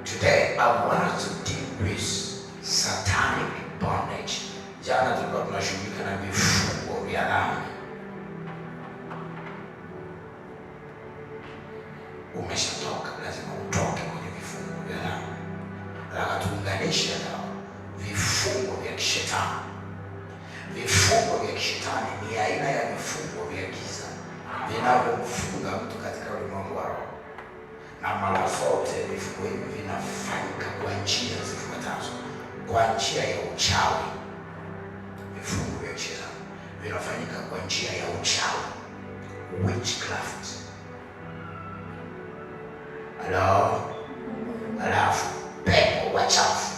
Today I want us to deal with satanic bondage. Jana tulikuwa tunashughulika na vifungo vya dhambi. Umeshatoka, lazima utoke kwenye vifungo vya dhambi. Nataka tuunganishe na vifungo vya kishetani. Vifungo vya kishetani ni aina ya vifungo vya giza vinavyomfunga mtu katika ulimwengu wa roho, na mara zote vifungo hivi vinafanyika kwa njia zifuatazo. Kwa njia ya uchawi. Vifungo vya kishetani vinafanyika kwa njia ya uchawi, witchcraft. Alafu pepo wachafu.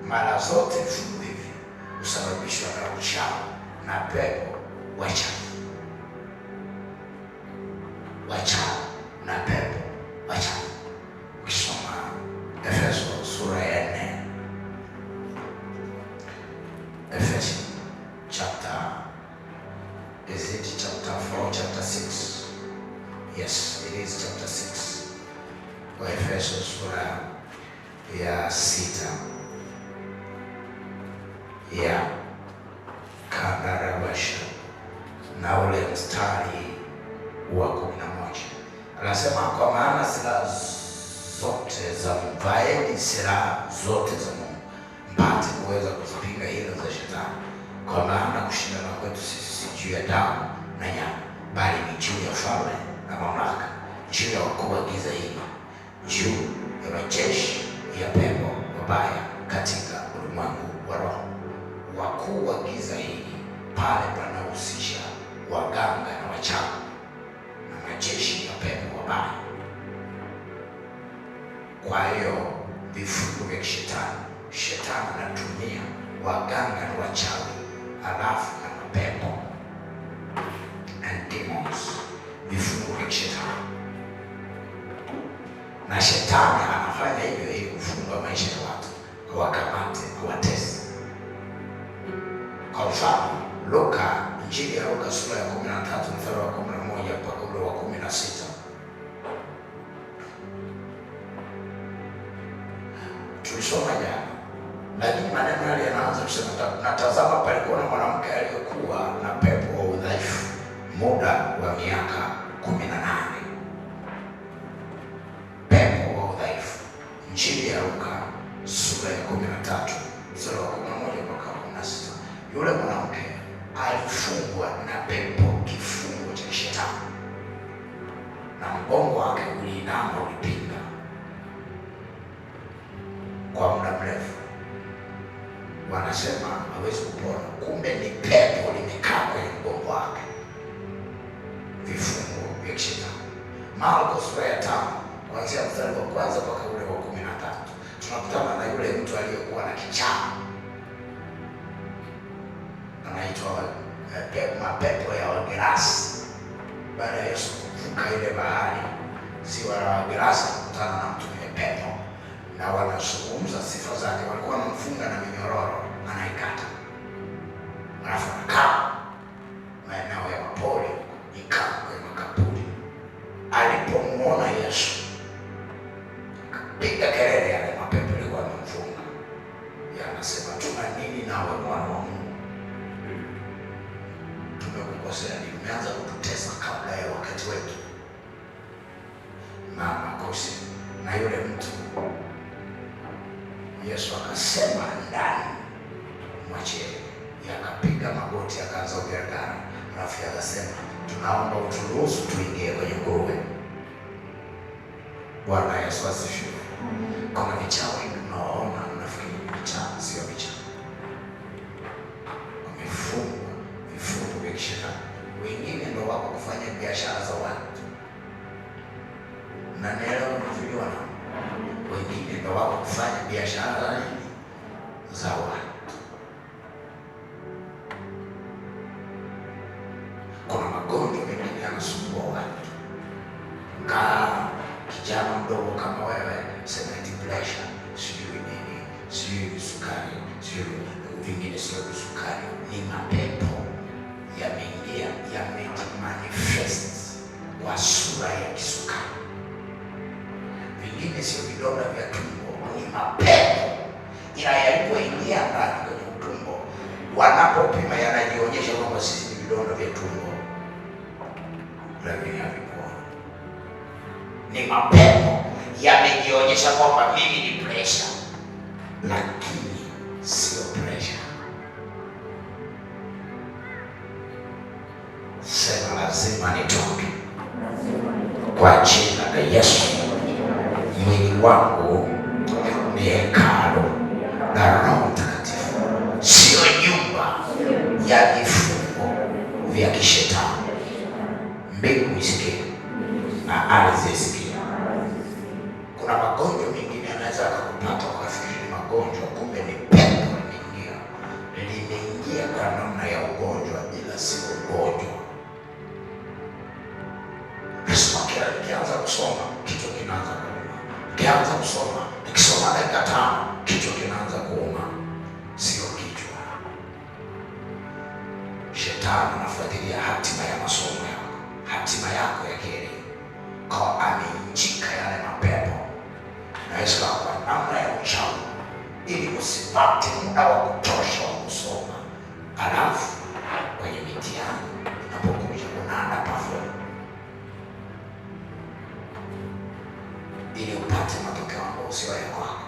Mara zote vifungo hivi husababishwa na uchawi na pepo wachafu. Wachawi na pepo wachafu. Ukisoma Efeso sura ya 4, Efeso chapter, is it chapter 4 or chapter 6? Yes, it is chapter 6. Kwa Efeso sura ya 6 ya Kadarabasha na ule mstari wa 11 anasema, kwa maana silaha zote za mvaeni silaha zote za Mungu mpate kuweza kuzipinga hila za shetani, kwa maana kushindana kwetu sisi si juu ya damu na nyama, bali ni juu ya falme na mamlaka, juu ya wakuu wa giza hili, juu ya majeshi ya pepo wabaya katika ulimwengu wa roho. Wakuu wa giza hili pale panahusisha waganga na wachawi na majeshi ya pepo wabaya. Kwa hiyo vifungo vya kishetani, shetani anatumia waganga na wachawi, alafu na mapepo and demons. Vifungo vya kishetani, na shetani anafanya hivyo ili kufunga maisha ya watu, wakamate, watesi. Kwa mfano, Injili ya Luka sura ya 13 mstari wa 11 mpaka ule wa 16. Tulisoma jana, lakini maneno yale yanaanza kusema, natazama palikuwa na mwanamke aliyekuwa na pepo wa udhaifu muda wa miaka 18. Pepo wa udhaifu. Injili ya Luka sura ya 13 mstari wa 11 mpaka 16. Yule mwanamke alifungwa na pepo, kifungo cha kishetani, na mgongo wake uliinama, ulipinda kwa muda mrefu. Wanasema hawezi kupona, kumbe ni pepo limekaa kwenye mgongo wake. Vifungo vya kishetani. Marko sura ya 5 kuanzia mstari wa kwanza mpaka ule wa 13 tunakutana na yule mtu aliyekuwa na kichaa, anaitwa mapepo ya Wagerasi. Baada ya Yesu kuvuka ile bahari, ziwa la Wagerasi, kukutana na mtu mwenye pepo, na wanazungumza sifa zake. Walikuwa wanamfunga na minyororo, anaikata, alafu anakaa maeneo ya mapori, ikaa kwenye makaburi. Alipomwona Yesu akapiga kelele, yale mapepo yalikuwa yanamfunga, yanasema, tuna nini nawe Mwana wa Mungu? Tumekukosea nini? Umeanza kututesa kabla ya wakati wetu. Na makosi na yule mtu, Yesu akasema ndani, mwachie. Yakapiga magoti, akaanza kugaragara, alafu akasema, tunaomba uturuhusu tuingie kwenye nguruwe. Bwana Yesu asifiwe. Kuna vichawi tunaona, nafikiri vichawi, sio vichawi, wamefungwa vifungo vya kishetani. Wengine ndio wako kufanya biashara za watu, na neno mviliwa na wengine ndio wako kufanya biashara za watu. Kuna magonjwa mengine yanasumbua watu. Kijana mdogo kama wewe, cement pressure, sijui nini, sijui sukari, sijui vingine, sio sukari, ni mapepo yameingia, yamejimanifest kwa sura ya kisukari. vingine sio vidonda vya tumbo, ni mapepo, ila yalipoingia ndani kwenye utumbo, wanapopima yanajionyesha kwamba sisi ni vidonda vya tumbo, lakini havikuwa. Ni mapepo yamejionyesha kwamba mimi ni pressure, lakini sio pressure. Sema lazima nitoke kwa jina la Yesu. Mwili wangu ni hekalu la Roho Mtakatifu, sio nyumba ya vifungo vya kishetani. Mbingu isikie na ardhi isikie. Kuna magonjwa mengine yanaweza kukupata ukafikiri magonjwa, kumbe ni pepo limeingia kwa namna ya ugonjwa, ila si ugonjwa. Kila nikianza kusoma kichwa kinaanza kuuma, nikianza kusoma nikisoma dakika 5 kichwa kinaanza kuuma. Sio kichwa. Shetani anafuatilia hatima ya masomo yako, hatima yako ya kielimu, kwa ameinjika yale mapepo naweza kwa namna ya uchawi, ili usipate muda wa kutosha wa kusoma. Alafu kwenye mitihani unapokuja unaanda perform ili upate matokeo ambayo sio ya kwako.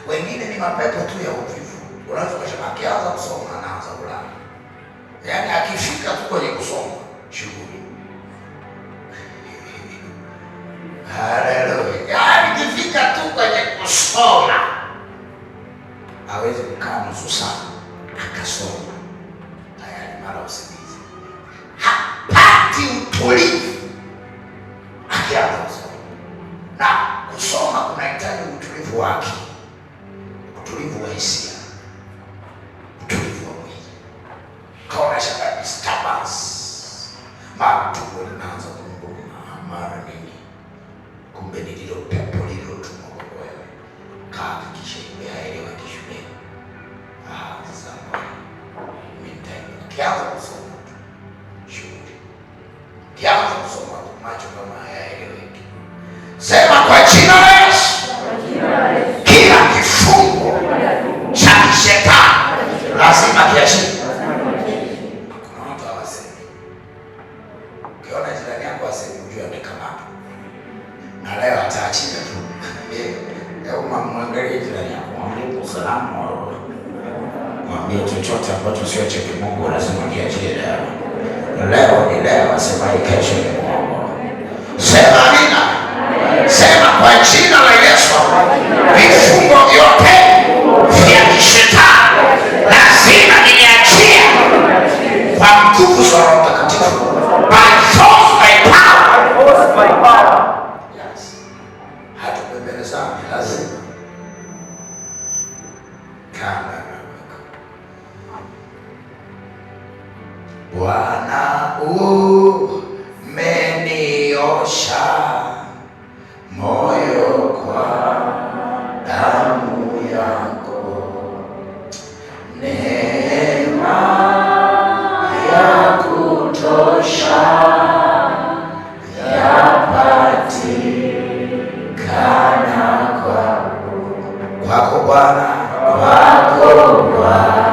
Wengine ni mapepo tu ya uvivu. Unaweza kusema akianza kusoma anaanza kulala, yaani akifika tu kwenye kusoma shughuli. Haleluya! Yaani akifika tu kwenye kusoma hawezi kukaa nusu saa akasoma, tayari mara usingizi, hapati utulivu akianza kusoma. Na kusoma kunahitaji utulivu wa akili, utulivu wa hisia, utulivu wa mwili. Kaona shaka disturbance, mara tumbo linaanza kunguruma, mara nini, kumbe ni lilo pepo lililotumwa kwa wewe. Kahakikisha iwe haeleweki shuleni. Sasa kianza kusoma shughuli, kianza kusoma macho kama hayaeleweki. Sema kwa jina la Yesu, kila kifungo cha shetani lazima kiachie. Kuna watu hawasemi. Ukiona jirani yako asemi, ujue amekamata, na leo ataachia tu. Mwangalie jirani yako, mwambie usalama, mwambie chochote ambacho sio cha Mungu lazima kiachie leo. Leo ni leo, asemaye kesho ni Mungu. Sema amina. Sema kwa jina la Yesu, vifungo vyote vya kishetani lazima niachie kwa nguvu za Roho Mtakatifu, by force, by power. Yes. Hatupembelezani, lazima kama Bwana umeniosha moyo kwa damu yako, neema ya kutosha yapatikana kwako Bwana, kwako Bwana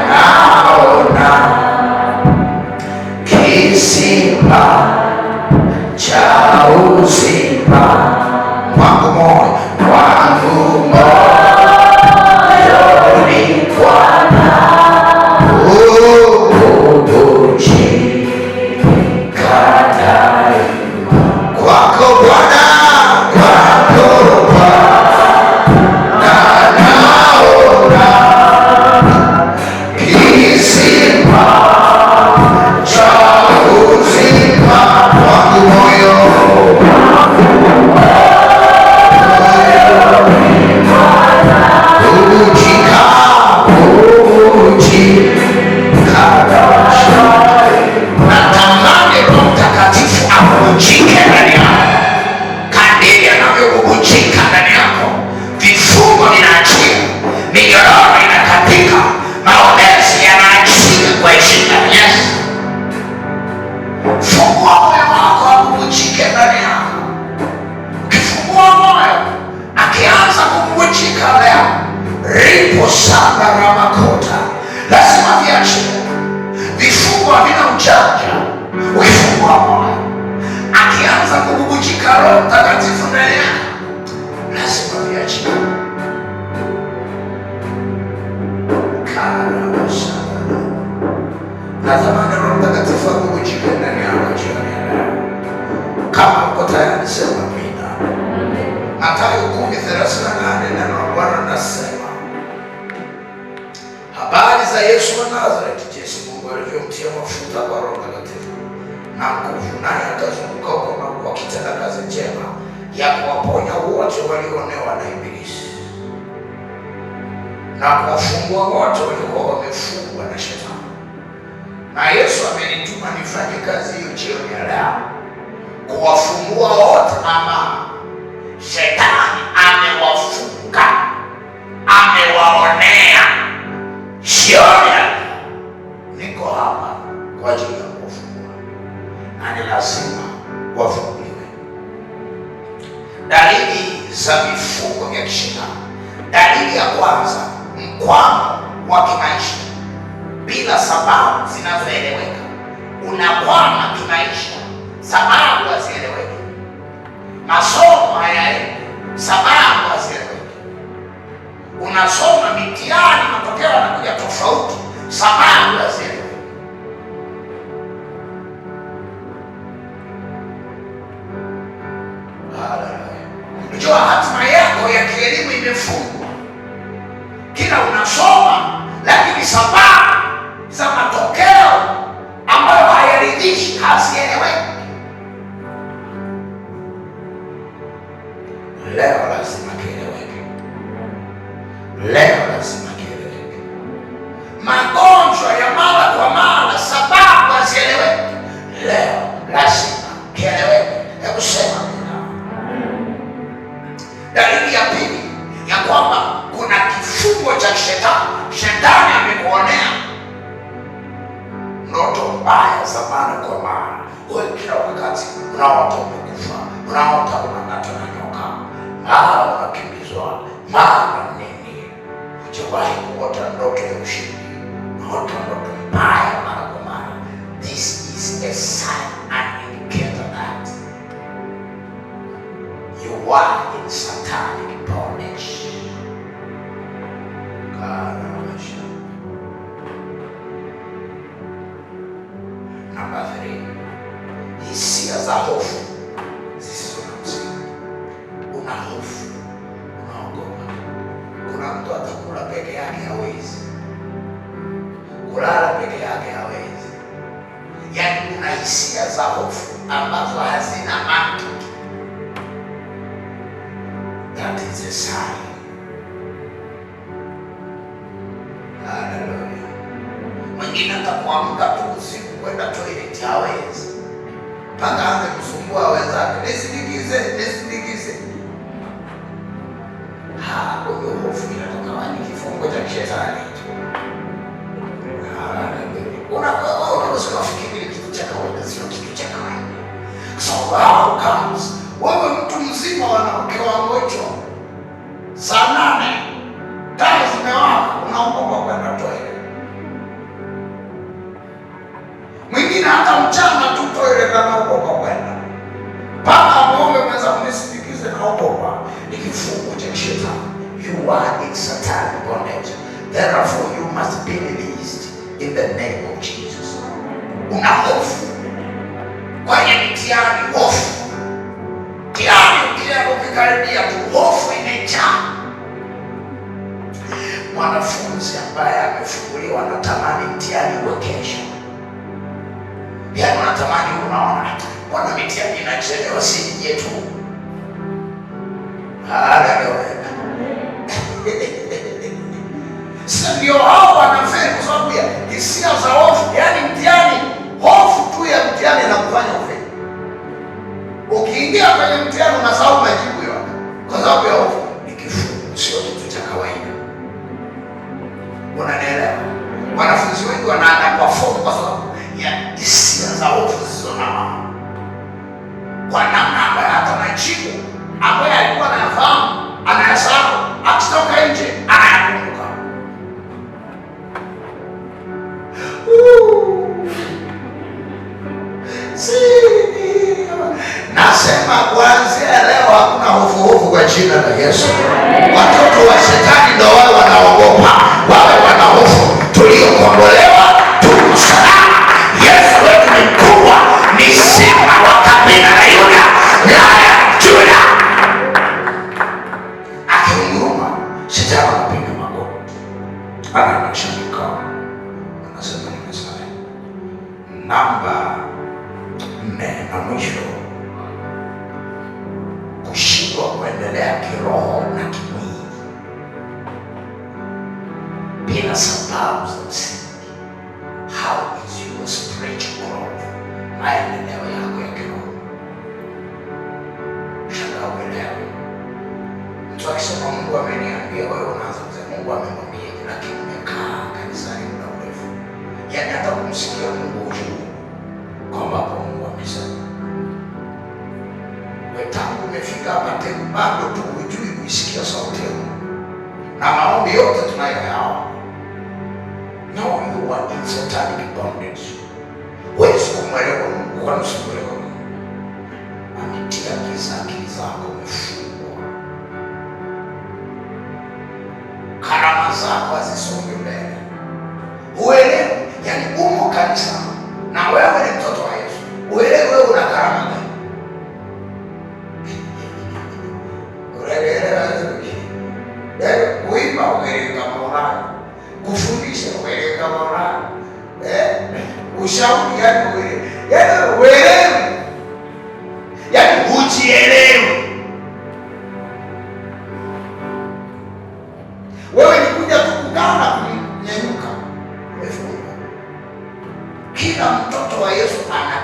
naona kisima cha wote walioonewa na Ibilisi na kuwafungua wote waliokuwa wamefungwa na Shetani. Na Yesu amenituma nifanye kazi hiyo jioni ya leo, kuwafungua wote ambao Shetani amewafunga, amewaonea. Jioni ya leo niko hapa kwa ajili ya kuwafungua, na ni lazima wafunguliwe. Dalili za vifungo vya kishetani. Dalili ya kwanza, mkwamo wa kimaisha bila sababu zinazoeleweka. Unakwama kimaisha, sababu hazieleweki. Masomo hayaendi, sababu hazieleweki. Unasoma mitihani, matokeo yanakuja tofauti, sababu hazieleweki. Unajua hatima yako ya kielimu imefungwa. Kila unasoma, lakini sababu za matokeo ambayo hayaridhishi hazieleweki. Leo lazima kieleweke. Leo lazima kieleweke. Magonjwa ya mara kwa mara, sababu hazieleweki. Leo lazima kieleweke. Hebu sema. Dalili ya pili ya kwamba kuna kifungo cha shetani. Shetani amekuonea ndoto mbaya za mara kwa mara. Wewe kila wakati unaota umekufa, unaota unang'atwa na nyoka, mara unakimbizwa, mara nini. Hujawahi kuota ndoto ya ushindi, unaota ndoto mbaya mara kwa mara. This is a sign and indicator that you are in satanic bondage. Number 3, hisia za hofu zisizo na msingi. Una hofu, unaogopa. Kuna mtu atakula peke yake hawezi, kulala peke yake hawezi. Yaani kuna hisia za hofu ambazo hazina mantiki. That is a sign. Hallelujah. Mwingine atakuamka tu usiku kwenda toilet hawezi, mpaka aanze kusumbua wenzake, nisindikize, nisindikize. Huyo hofu inatoka wapi? Kifungo cha shetani. Unaweza kufikiri kitu cha kawaida, sio kitu cha kawaida. So how comes wewe mtu mzima, wanawake wa mocho, saa 8 taa zimewaka, unaogopa kwenda toilet? Mwingine hata mchana tu toilet anaogopa kwenda, mpaka muombe mwenza kunisindikize, naogopa. Ni kifungo cha shetani. You are in satanic bondage. Therefore you must be released in the name of Jesus. Una hofu kwenye mitihani, hofu mtihani ukikaribia tu, hofu imejaa. Mwanafunzi ambaye amefunguliwa anatamani mtihani uwe kesho. Yaani unatamani, unaona mbona mitihani inachelewa, si yetu. Haleluya. Sasa ndio hao wanafeli kwa sababu ya hisia za hofu. Yaani mtihani, hofu tu ya mtihani inakufanya ufeli. Ukiingia kwenye mtihani unasahau majibu yote kwa sababu ya hofu. Ni kifungo, sio kitu cha kawaida. Unanielewa? Wanafunzi wengi wanaanza perform kwa sababu ya hisia za hofu zisizo na maana, kwa namna ambayo hata majibu ambayo alikuwa anayafahamu anayasahau, akitoka nje anayakumbuka. Nasema kuanzia leo hakuna hofu kwa jina la Yesu. Watoto wa shetani ndio wao wanaogopa, wao wana hofu. Tuliokombolewa tuko salama. Yesu wetu ni mkubwa, ni simba wa kabila la Yuda, Yaya Juda. Akiunguruma, shetani anapiga magoti, anashangilia, anasema ni Messiah. Namba 4 na mwisho, kushindwa kuendelea kuendelea kiroho na kimwili bila sababu za msingi. How is your spiritual growth? Maendeleo yako ya kiroho. Shaka uelewe. Mtu akisema Mungu ameniambia, wewe unaanza kusema Mungu amemwambia, lakini umekaa kanisani muda mrefu. Yaani hata kumsikia Mungu hujui kwamba Mungu amesema. Wewe tangu umefika hapa tena bado tu hujui kuisikia sauti ya Mungu. Na maombi yote tunayoyaomba. Now you are in satanic bondage. Wewe usimwelewa Mungu, kwa nini usimwelewa Mungu? Ametia giza akili zako, umefungwa. Karama zako hazisongi mbele. Uelewe, yani umo kanisa na wewe ni mtoto wa Yesu. Uelewe wewe una karama gani? Uelewe kuimba uelewe kama unani. Kufundisha uelewe kama unani. Ushauri yani uelewe. Yani uelewe. Yani ujielewe. Wewe ni kuja tu kukaa na kunyanyuka. Umefungwa. Kila mtoto wa Yesu ana